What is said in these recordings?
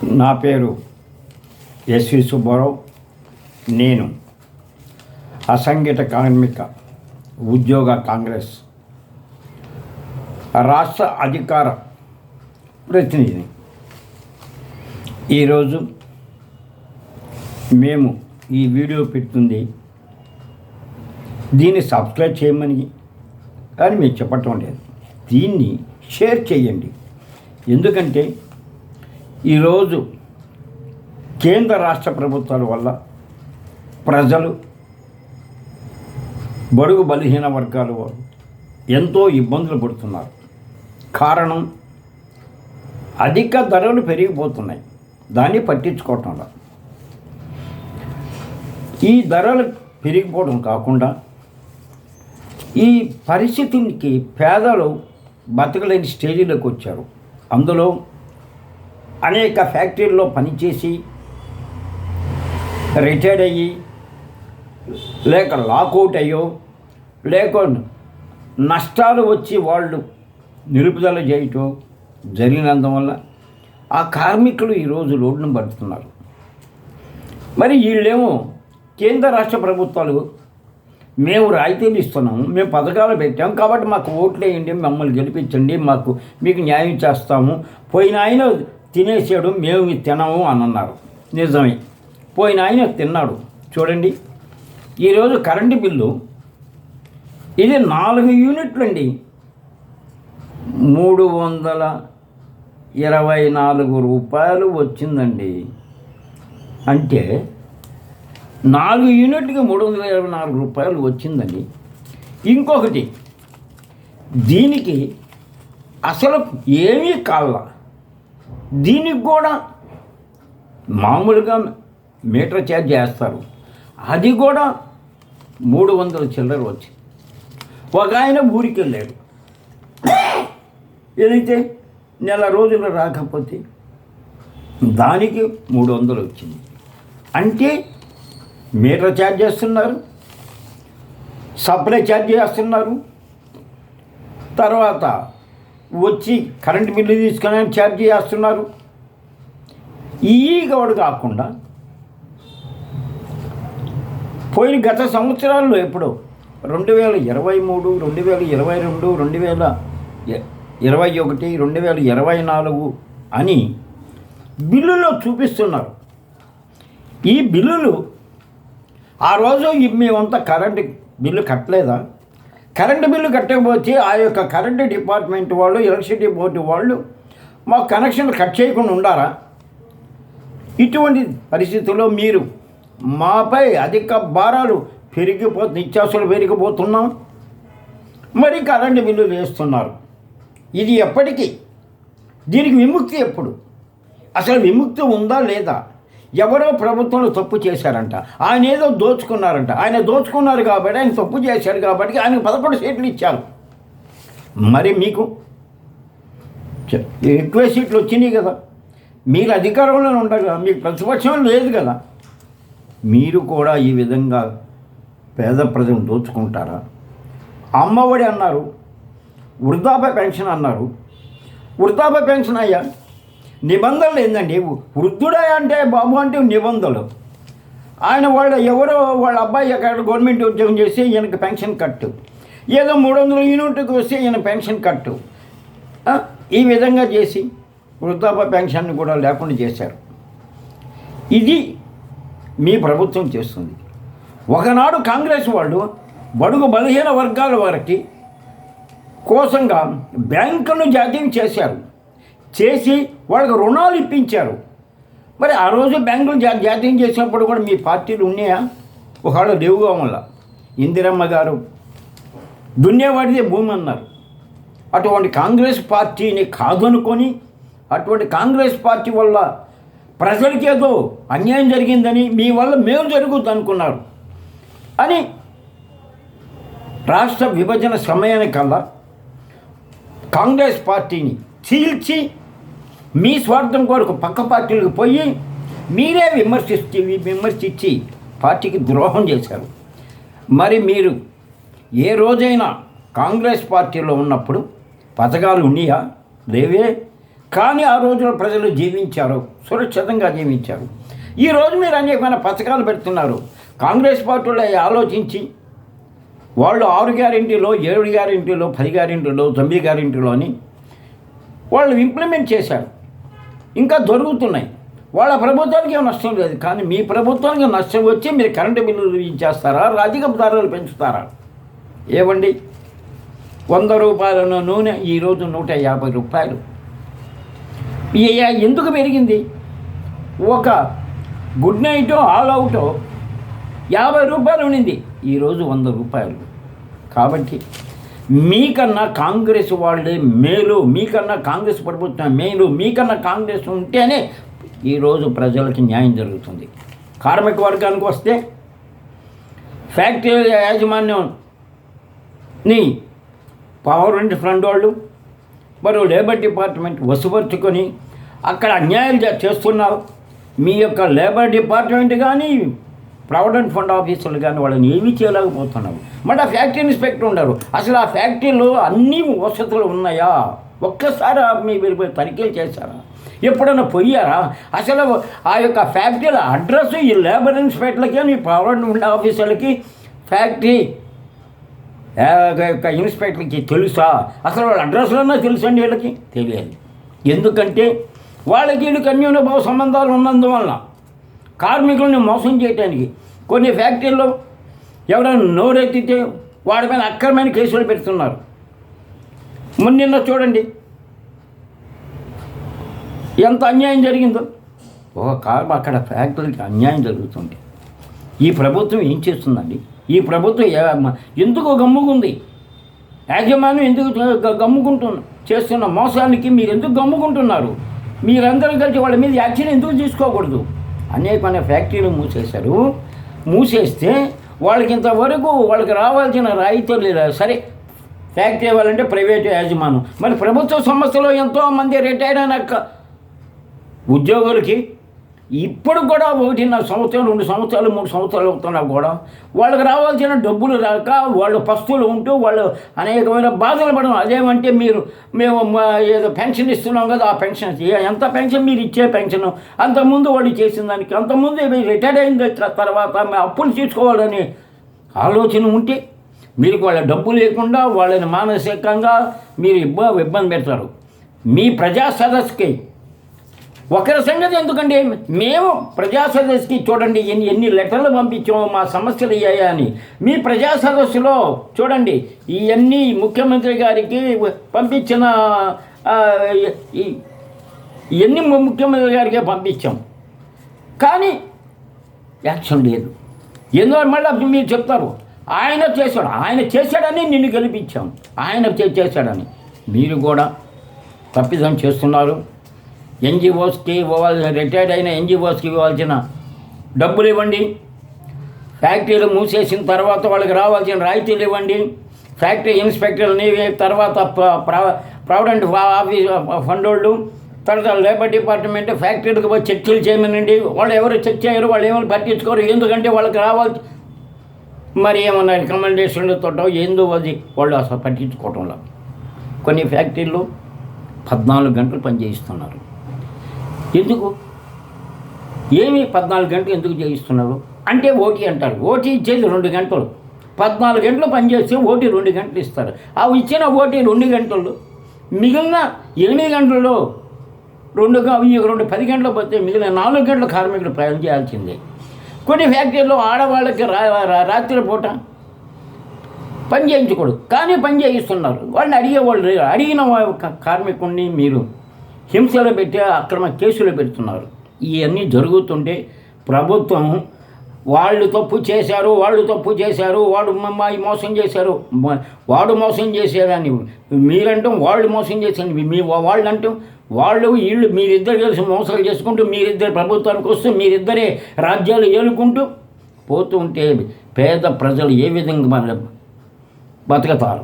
నా పేరు ఎస్వి సుబ్బారావు. నేను అసంఘటిత కార్మిక ఉద్యోగ కాంగ్రెస్ రాష్ట్ర అధికార ప్రతినిధిని. ఈరోజు మేము ఈ వీడియో పెడుతుంది దీన్ని సబ్స్క్రైబ్ చేయమని కానీ మేము చెప్పటం లేదు. దీన్ని షేర్ చేయండి. ఎందుకంటే ఈరోజు కేంద్ర రాష్ట్ర ప్రభుత్వాల వల్ల ప్రజలు, బడుగు బలహీన వర్గాల వారు ఎంతో ఇబ్బందులు పడుతున్నారు. కారణం అధిక ధరలు పెరిగిపోతున్నాయి. దాన్ని పట్టించుకోవటంలో ఈ ధరలు పెరిగిపోవడం కాకుండా ఈ పరిస్థితికి పేదలు బతకలేని స్టేజీలోకి వచ్చారు. అందులో అనేక ఫ్యాక్టరీల్లో పనిచేసి రిటైర్డ్ అయ్యి, లేక లాకౌట్ అయ్యో, లేక నష్టాలు వచ్చి వాళ్ళు నిలుపుదల చేయటం జరిగినందువల్ల ఆ కార్మికులు ఈరోజు రోడ్డును పడుతున్నారు. మరి వీళ్ళేమో కేంద్ర రాష్ట్ర ప్రభుత్వాలు మేము రాయితీలు ఇస్తున్నాము, మేము పథకాలు పెట్టాము కాబట్టి మాకు ఓట్లు వేయండి, మమ్మల్ని గెలిపించండి, మీకు న్యాయం చేస్తాము, పోయిన ఆయన తినేసాడు మేము తినము అని అన్నారు. నిజమే, పోయిన ఆయన తిన్నాడు. చూడండి, ఈరోజు కరెంటు బిల్లు ఇది 4 యూనిట్లు అండి, 324 రూపాయలు వచ్చిందండి. అంటే 4 యూనిట్లకి 324 రూపాయలు వచ్చిందండి. ఇంకొకటి, దీనికి అసలు ఏమీ కాళ్ళ, దీనికి కూడా మామూలుగా మీటర్ ఛార్జ్ చేస్తారు, అది కూడా 300 చిల్లర వచ్చి ఒక ఆయన ఊరికి వెళ్ళాడు. ఏదైతే నెల రోజులు రాకపోతే దానికి 300 వచ్చింది. అంటే మీటర్ ఛార్జ్ చేస్తున్నారు, సప్లై ఛార్జ్ చేస్తున్నారు, తర్వాత వచ్చి కరెంటు బిల్లు తీసుకొని ఛార్జ్ చేస్తున్నారు. ఈ గౌడు కాకుండా పోయిన గత సంవత్సరాల్లో ఎప్పుడో 2023, 2022, 2021, 2024 అని బిల్లులో చూపిస్తున్నారు. ఈ బిల్లులు ఆ రోజు మేమంతా కరెంటు బిల్లు కట్టలేదా? కరెంటు బిల్లు కట్టకపోతే ఆ యొక్క కరెంటు డిపార్ట్మెంట్ వాళ్ళు, ఎలక్ట్రిసిటీ బోర్డు వాళ్ళు మాకు కనెక్షన్ కట్ చేయకుండా ఉండారా? ఇటువంటి పరిస్థితుల్లో మీరు మాపై అధిక భారాలు నిత్యావసరాలు పెరిగిపోతున్నాం, మరి కరెంటు బిల్లులు వేస్తున్నారు. ఇది ఎప్పటికీ? దీనికి విముక్తి ఎప్పుడు? అసలు విముక్తి ఉందా లేదా? ఎవరో ప్రభుత్వంలో తప్పు చేశారంట, ఆయన ఏదో దోచుకున్నారంట. ఆయన దోచుకున్నారు కాబట్టి, ఆయన తప్పు చేశారు కాబట్టి ఆయనకు 11 సీట్లు ఇచ్చారు. మరి మీకు ఎక్కువ సీట్లు వచ్చినాయి కదా, మీరు అధికారంలో ఉండరు కదా, మీకు ప్రతిపక్షం లేదు కదా. మీరు కూడా ఈ విధంగా పేద ప్రజలు దోచుకుంటారా? అమ్మఒడి అన్నారు, వృద్ధాప్య పెన్షన్ అన్నారు. వృద్ధాప్య పెన్షన్ అయ్యా నిబంధనలు ఏందండి? వృద్ధుడా అంటే బాబు అంటే నిబంధనలు. ఆయన ఎవరో వాళ్ళ అబ్బాయి అక్కడ గవర్నమెంట్ ఉద్యోగం చేసి ఈయనకి పెన్షన్ కట్టు, ఏదో 300 యూనిట్కి వస్తే ఈయన పెన్షన్ కట్టు, ఈ విధంగా చేసి వృద్ధాప్య పెన్షన్ కూడా లేకుండా చేశారు. ఇది మీ ప్రభుత్వం చేస్తుంది. ఒకనాడు కాంగ్రెస్ వాళ్ళు బడుగు బలహీన వర్గాల వారికి కోసంగా బ్యాంకులను జాతీయం చేశారు, చేసి వాళ్ళకి రుణాలు ఇప్పించారు. మరి ఆ రోజు బ్యాంకులు జాతీయం చేసినప్పుడు కూడా మీ పార్టీలు ఉన్నాయా? ఒకవేళ లేవుగా వల్ల ఇందిరమ్మ గారు దున్నేవాడిదే భూమి అన్నారు. అటువంటి కాంగ్రెస్ పార్టీని కాదనుకొని, అటువంటి కాంగ్రెస్ పార్టీ వల్ల ప్రజలకి ఏదో అన్యాయం జరిగిందని, మీ వల్ల మేలు జరుగుద్ది అనుకున్నారు అని రాష్ట్ర విభజన సమయానికల్లా కాంగ్రెస్ పార్టీని చీల్చి మీ స్వార్థం కొరకు పక్క పార్టీలకు పోయి మీరే విమర్శించి పార్టీకి ద్రోహం చేశారు. మరి మీరు ఏ రోజైనా కాంగ్రెస్ పార్టీలో ఉన్నప్పుడు పథకాలు ఉన్నాయా? లేవే. కానీ ఆ రోజుల్లో ప్రజలు జీవించారు, సురక్షితంగా జీవించారు. ఈరోజు మీరు అనేకమైన పథకాలు పెడుతున్నారు. కాంగ్రెస్ పార్టీలో ఆలోచించి వాళ్ళు 6 గ్యారెంటీలో, 7 గ్యారెంటీలో, 10 గ్యారెంటీలో, 9 గ్యారెంటీలోని వాళ్ళు ఇంప్లిమెంట్ చేశారు. ఇంకా దొరుకుతున్నాయి. వాళ్ళ ప్రభుత్వానికి ఏం నష్టం లేదు. కానీ మీ ప్రభుత్వానికి నష్టం వచ్చి మీరు కరెంటు బిల్లులు ఇచ్చేస్తారా, అధిక ధరలు పెంచుతారా? ఏవండి, 100 రూపాయల నూనె ఈరోజు 150 రూపాయలు. ఎందుకు పెరిగింది? ఒక గుడ్ నైట్ ఆల్ అవుట్ 50 రూపాయలు ఉండింది, ఈరోజు 100 రూపాయలు. కాబట్టి మీకన్నా కాంగ్రెస్ వాళ్ళే మేలు, మీకన్నా కాంగ్రెస్ ప్రభుత్వం మేలు, మీకన్నా కాంగ్రెస్ ఉంటేనే ఈరోజు ప్రజలకి న్యాయం జరుగుతుంది. కార్మిక వర్గానికి వస్తే ఫ్యాక్టరీ యాజమాన్యంని పవర్ అండ్ ఫ్రంట్ వాళ్ళు మరియు లేబర్ డిపార్ట్మెంట్ వసుపరుచుకొని అక్కడ అన్యాయాలు చేస్తున్నారు. మీ యొక్క లేబర్ డిపార్ట్మెంట్ కానీ ప్రావిడెంట్ ఫండ్ ఆఫీసర్లు కానీ వాళ్ళని ఏమీ చేయలేకపోతున్నారు. మళ్ళీ ఆ ఫ్యాక్టరీ ఇన్స్పెక్టర్ ఉండరు. అసలు ఆ ఫ్యాక్టరీలో అన్ని వసతులు ఉన్నాయా? ఒక్కసారి మీరు తనిఖీలు చేశారా? ఎప్పుడైనా పోయారా? అసలు ఆ యొక్క ఫ్యాక్టరీల అడ్రస్ ఈ లేబర్ ఇన్స్పెక్టర్లకి, మీ ప్రావిడెంట్ ఫండ్ ఆఫీసర్లకి, ఫ్యాక్టరీ యొక్క ఇన్స్పెక్టర్కి తెలుసా? అసలు వాళ్ళ అడ్రస్లన్నా తెలుసండి? వీళ్ళకి తెలియాలి. ఎందుకంటే వాళ్ళకి వీళ్ళకి అన్యోన్యభావ సంబంధాలు ఉన్నందువలన కార్మికులను మోసం చేయడానికి కొన్ని ఫ్యాక్టరీల్లో ఎవరైనా నోరెత్తితే వాడిపైన అక్రమైన కేసులు పెడుతున్నారు. మొన్న చూడండి ఎంత అన్యాయం జరిగిందో. అక్కడ ఫ్యాక్టరీకి అన్యాయం జరుగుతుంది. ఈ ప్రభుత్వం ఏం చేస్తుందండి? ఈ ప్రభుత్వం ఎందుకు గమ్ముకుంది? యాజమాన్యం ఎందుకు చేస్తున్న మోసానికి మీరు ఎందుకు గమ్ముకుంటున్నారు? మీరందరూ కలిసి వాళ్ళ మీద యాక్షన్ ఎందుకు తీసుకోకూడదు? అనేకమైన ఫ్యాక్టరీలు మూసేస్తే వాళ్ళకి ఇంతవరకు వాళ్ళకి రావాల్సిన రాయితీలు లేదా? సరే, ఫ్యాక్టరీ ఇవ్వాలంటే ప్రైవేటు యాజమాన్యం. మరి ప్రభుత్వ సంస్థలో ఎంతోమంది రిటైర్డ్ అయినాక ఉద్యోగులకి ఇప్పుడు కూడా 1.5 సంవత్సరం, 2 సంవత్సరాలు, 3 సంవత్సరాలు అవుతున్నా కూడా వాళ్ళకి రావాల్సిన డబ్బులు రాక వాళ్ళు పస్తులు ఉంటూ వాళ్ళు అనేకమైన బాధలు పడడం. అదేమంటే మేము ఏదో పెన్షన్ ఇస్తున్నాం కదా, ఆ పెన్షన్ ఎంత పెన్షన్ మీరు ఇచ్చే పెన్షన్ అంతకుముందు వాళ్ళు చేసిన దానికి, అంతకుముందు రిటైర్డ్ అయిన తర్వాత అప్పులు తీసుకోవాలని ఆలోచన ఉంటే మీరు వాళ్ళ డబ్బు లేకుండా వాళ్ళని మానసికంగా మీరు ఇబ్బంది పెడతారు. మీ ప్రజా సదస్సుకి ఒకరి సంగతి ఎందుకండి? మేము ప్రజా సదస్సుకి చూడండి ఎన్ని లెటర్లు పంపించాము మా సమస్యలు అయ్యాయా అని. మీ ప్రజా సదస్సులో చూడండి ఇవన్నీ ముఖ్యమంత్రి గారికి పంపించిన ఇవన్నీ ముఖ్యమంత్రి గారికే పంపించాం, కానీ యాక్షన్ లేదు. ఎందుకంటే మళ్ళీ మీరు చెప్తారు ఆయన చేశాడని నిన్ను గెలిపించాం, ఆయన చేశాడని. మీరు కూడా తప్పిదం చేస్తున్నారు. ఎన్జిఓస్కి రిటైర్డ్ అయిన ఎన్జిఓస్కి ఇవ్వాల్సిన డబ్బులు ఇవ్వండి. ఫ్యాక్టరీలు మూసేసిన తర్వాత వాళ్ళకి రావాల్సిన రాయితీలు ఇవ్వండి. ఫ్యాక్టరీ ఇన్స్పెక్టర్ని తర్వాత ప్రావిడెంట్ ఫండ్ వాళ్ళు, తర్వాత లేబర్ డిపార్ట్మెంట్ ఫ్యాక్టరీలకు పోయి చెక్లు చేయమనండి. వాళ్ళు ఎవరు చెక్ చేయరు, వాళ్ళు ఏమైనా పట్టించుకోరు. ఎందుకంటే వాళ్ళకి రావాల్సి మరి ఏమన్నా రికమెండేషన్లతో ఏందో అది వాళ్ళు అసలు పట్టించుకోవటంలో. కొన్ని ఫ్యాక్టరీలు 14 గంటలు పనిచేయిస్తున్నారు. ఎందుకు? 14 గంటలు ఎందుకు చేయిస్తున్నారు అంటే ఓటీ అంటారు. ఓటీ ఇచ్చేది 2 గంటలు. 14 గంటలు పనిచేస్తే ఓటీ 2 గంటలు ఇస్తారు. ఆ ఇచ్చిన ఓటీ 2 గంటలు, మిగిలిన 8 గంటల్లో 10 గంటలు పోతే మిగిలిన 4 గంటలు కార్మికులు ప్రయాణం చేయాల్సిందే. కొన్ని ఫ్యాక్టరీలో ఆడవాళ్ళకి రాత్రి పూట పని చేయించకూడదు, కానీ పని చేయిస్తున్నారు. వాళ్ళని అడిగిన కార్మికుడిని మీరు హింసలు పెట్టి అక్రమ కేసులు పెడుతున్నారు. ఇవన్నీ జరుగుతుంటే ప్రభుత్వం వాళ్ళు తప్పు చేశారు, వాడు మోసం చేశారు, వాడు మోసం చేశారని మీరంటాం, వాళ్ళు మోసం చేశారు వాళ్ళు అంటాం. వీళ్ళు మీరిద్దరు కలిసి మోసాలు చేసుకుంటూ మీరిద్దరు ప్రభుత్వానికి వస్తూ మీరిద్దరే రాజ్యాలు ఏలుకుంటూ పోతూ ఉంటే పేద ప్రజలు ఏ విధంగా బతుకుతారు,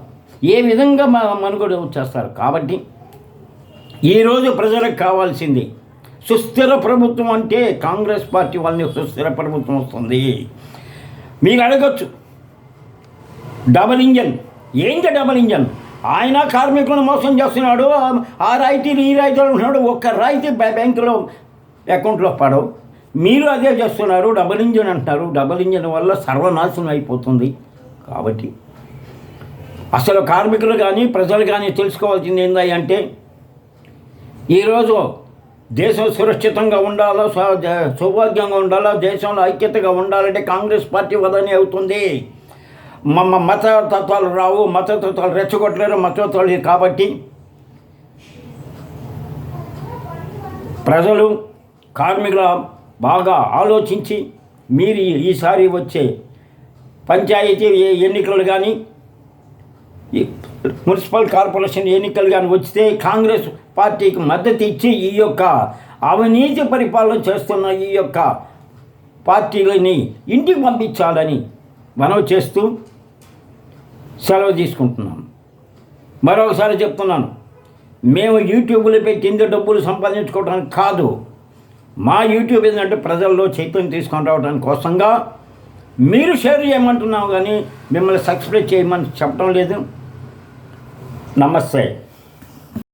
ఏ విధంగా మనుగడ చేస్తారు? కాబట్టి ఈరోజు ప్రజలకు కావాల్సింది సుస్థిర ప్రభుత్వం. అంటే కాంగ్రెస్ పార్టీ వాళ్ళని సుస్థిర ప్రభుత్వం వస్తుంది. మీరు అడగచ్చు డబల్ ఇంజన్ ఏంటి? డబల్ ఇంజన్ ఆయన కార్మికులను మోసం చేస్తున్నాడు. ఆ రాయితీలు ఈ రాయితీలు ఉంటున్నాడు. ఒక్క రాయితీ బ్యాంకులో అకౌంట్లో పడవు. మీరు అదే చేస్తున్నారు. డబుల్ ఇంజిన్ అంటున్నారు. డబుల్ ఇంజిన్ వల్ల సర్వనాశనం అయిపోతుంది. కాబట్టి అసలు కార్మికులు కానీ ప్రజలు కానీ తెలుసుకోవాల్సింది ఏంటంటే ఈరోజు దేశం సురక్షితంగా ఉండాలా, సౌభాగ్యంగా ఉండాలా, దేశంలో ఐక్యతగా ఉండాలంటే కాంగ్రెస్ పార్టీ వల్లనే అవుతుంది. మతతత్వాలు రావు, మతతత్వాలు రెచ్చగొట్టలేరు, మతతత్వాలు. కాబట్టి ప్రజలు కార్మికుల బాగా ఆలోచించి మీరు ఈసారి వచ్చే పంచాయతీ ఎన్నికలు కానీ మున్సిపల్ కార్పొరేషన్ ఎన్నికలు కానీ వస్తే కాంగ్రెస్ పార్టీకి మద్దతు ఇచ్చి ఈ యొక్క అవినీతి పరిపాలన చేస్తున్న ఈ యొక్క పార్టీలని ఇంటికి పంపించాలని మనవి చేస్తూ సెలవు తీసుకుంటున్నాం. మరొకసారి చెప్తున్నాను, మేము యూట్యూబ్లో పెట్టి ఇంత డబ్బులు సంపాదించుకోవడానికి కాదు. మా యూట్యూబ్ ఏంటంటే ప్రజల్లో చైతన్యం తీసుకొని రావడానికి కోసంగా మీరు షేర్ చేయమంటున్నాము, కానీ మిమ్మల్ని సబ్స్క్రైబ్ చేయమని చెప్పడం లేదు. నమస్తే.